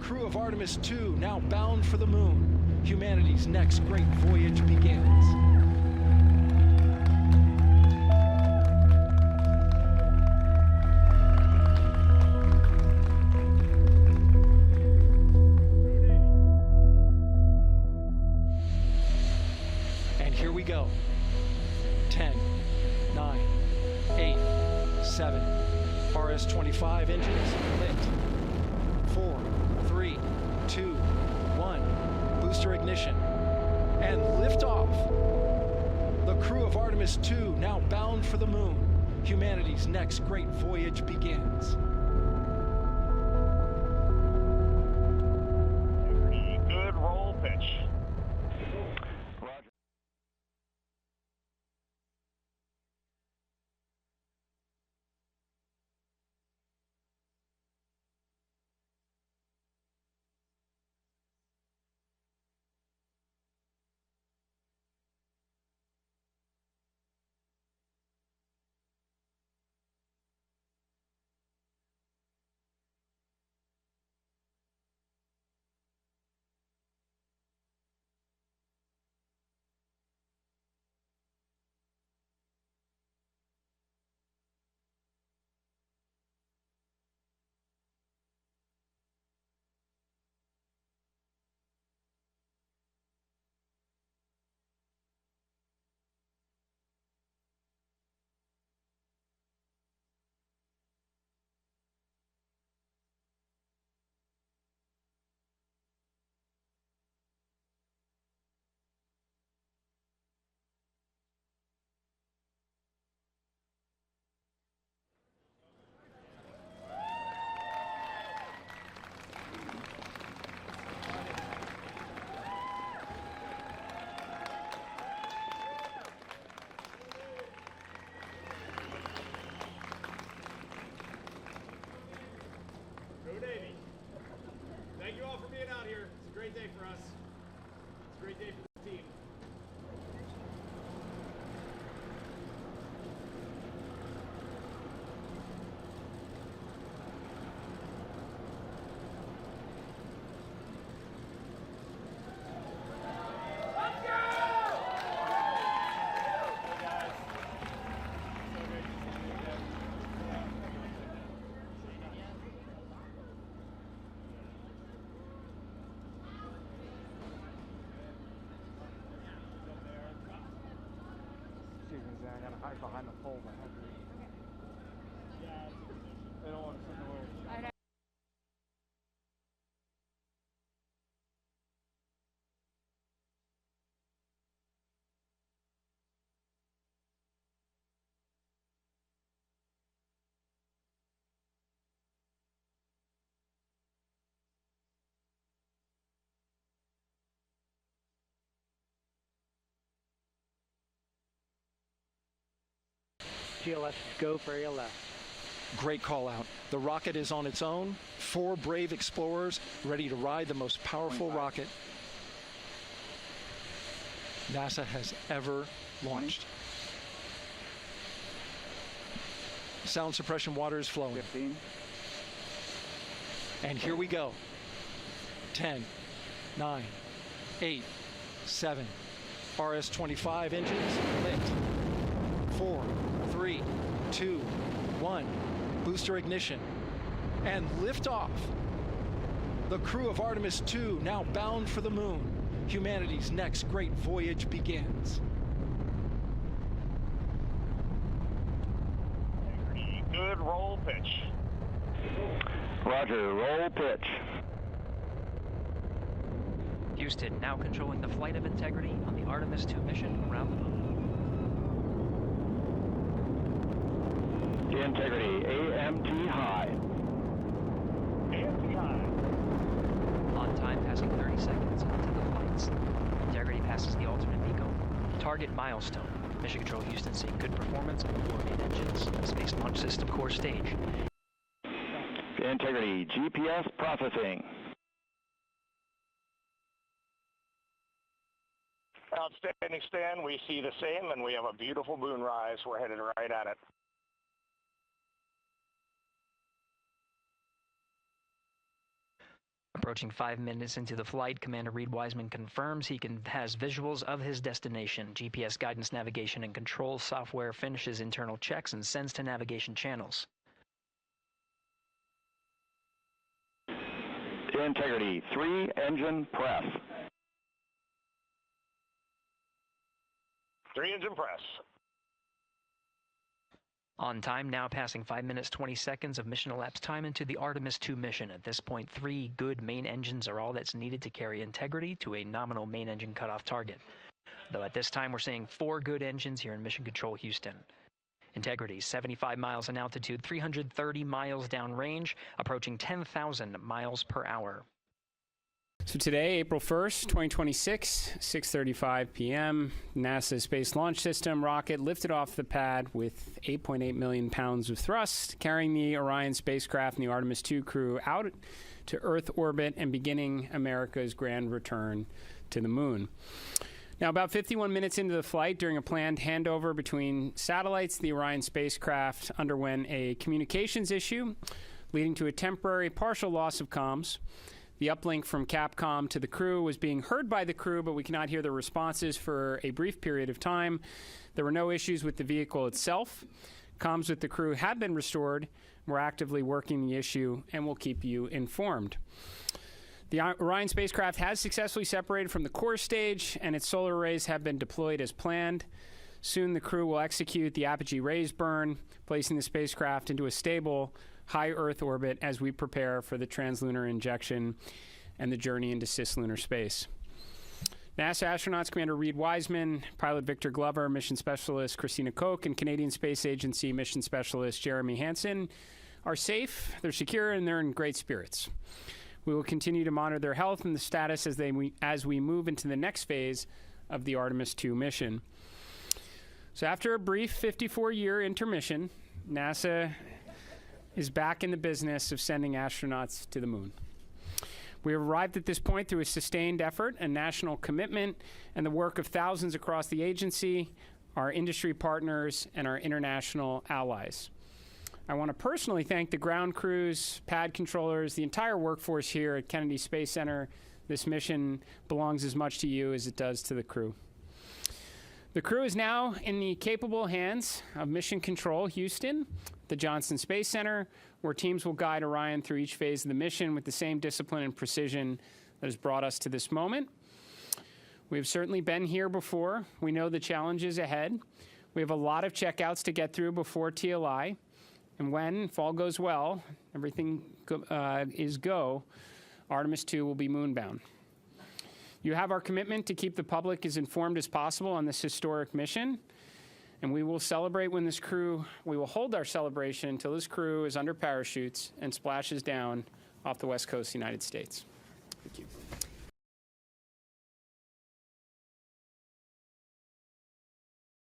crew of Artemis II now bound for the moon. Humanity's next great voyage begins. And here we go. 10, 9, 8, 7. RS-25 engines lit. 4, 3, 2, 1. Booster ignition. And liftoff. The crew of Artemis II now bound for the moon. Humanity's next great voyage begins. Good roll pitch. Thank you all for being out here. It's a great day for us. It's a great day for the team. Let's go! Hey guys. So great to see you again. I gotta hide behind the pole. Yeah, They don't want to sit in the way. GLS, go for area left. Great call out. The rocket is on its own. 4 brave explorers ready to ride the most powerful 25. rocket NASA has ever launched. Sound suppression water is flowing. 15. And here we go. 10, 9, 8, 7. RS-25 engines lit. 4, 3, 2, 1. Booster ignition. And liftoff. The crew of Artemis II now bound for the moon. Humanity's next great voyage begins. Good roll pitch. Roger, roll pitch. Houston, now controlling the flight of Integrity on the Artemis II mission around the moon. Integrity, AMT high. AMT high. On time passing 30 seconds into the flights. Integrity passes the alternate MECO. Target milestone. Mission Control Houston seeing good performance on 4 main engines. Space Launch System core stage. Integrity, GPS processing. Outstanding, Stan. We see the same, and we have a beautiful moonrise. We're headed right at it. Approach Approaching 5 minutes into the flight, Commander Reed Wiseman confirms he has visuals of his destination. GPS guidance, navigation, and control software finishes internal checks and sends to navigation channels. Integrity 3, engine press. 3 engine press. On time, now passing 5 minutes 20 seconds of mission elapsed time into the Artemis II mission. At this point, 3 good main engines are all that's needed to carry Integrity to a nominal main engine cutoff target. Though at this time, we're seeing 4 good engines here in Mission Control Houston. Integrity, 75 miles in altitude, 330 miles downrange, approaching 10,000 miles per hour. So today, April 1st, 2026, 6:35 p.m., NASA Space Launch System rocket lifted off the pad with 8.8 million pounds of thrust, carrying the Orion spacecraft and the Artemis II crew out to Earth orbit and beginning America's grand return to the moon. Now, about 51 minutes into the flight, during a planned handover between satellites, the Orion spacecraft underwent a communications issue, leading to a temporary partial loss of comms. The uplink from Capcom to the crew was being heard by the crew, but we cannot hear their responses for a brief period of time. There were no issues with the vehicle itself. Comms with the crew have been restored. We're actively working the issue, and we'll keep you informed. The Orion spacecraft has successfully separated from the core stage, and its solar arrays have been deployed as planned. Soon the crew will execute the apogee raise burn, placing the spacecraft into a stable high Earth orbit as we prepare for the translunar injection and the journey into cislunar space. NASA astronauts Commander Reed Wiseman, pilot Victor Glover, mission specialist Christina Koch, and Canadian Space Agency mission specialist Jeremy Hansen are safe, they're secure, and they're in great spirits. We will continue to monitor their health and the status as we move into the next phase of the Artemis II mission. So after a brief 54-year intermission, NASA is back in the business of sending astronauts to the moon. We have arrived at this point through a sustained effort and national commitment and the work of thousands across the agency, our industry partners, and our international allies. I want to personally thank the ground crews, pad controllers, the entire workforce here at Kennedy Space Center. This mission belongs as much to you as it does to the crew. The crew is now in the capable hands of Mission Control Houston, the Johnson Space Center, where teams will guide Orion through each phase of the mission with the same discipline and precision that has brought us to this moment. We have certainly been here before. We know the challenges ahead. We have a lot of checkouts to get through before TLI. And when, if all goes well, everything is go, Artemis II will be moonbound. You have our commitment to keep the public as informed as possible on this historic mission, and we will celebrate when we will hold our celebration until this crew is under parachutes and splashes down off the west coast of the United States. Thank you.